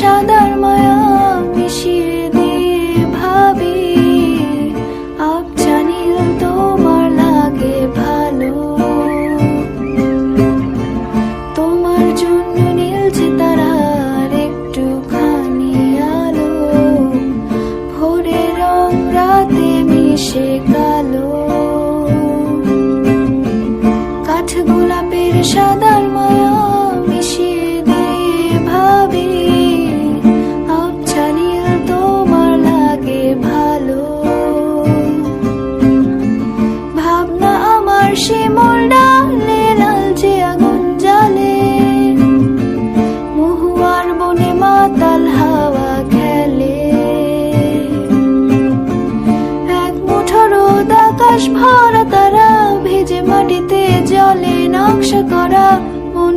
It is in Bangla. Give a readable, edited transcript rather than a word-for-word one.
সাদার মায়া মিশিয়ে দিয়ে ভাবি আবছা নীল তোমার লাগে ভালো। তোমার জন্য নীলছে তারার একটুখানি আলো, ভোরের রং রাতে মিশে কালো। কাঠ গোলাপের সাদার মায়া মিশিয়ে দিয়ে ভাবি আবছা নীল তোমার লাগে ভালো। ভাবনা আমার শিমুল ডালে লালচে আগুন জ্বালে, মহুয়ার বনে মাতাল হাওয়া খেলে। এক মুঠো রোদ আকাশ ভরা তারা ভেজে মাটিতে জলে নকশা করা মন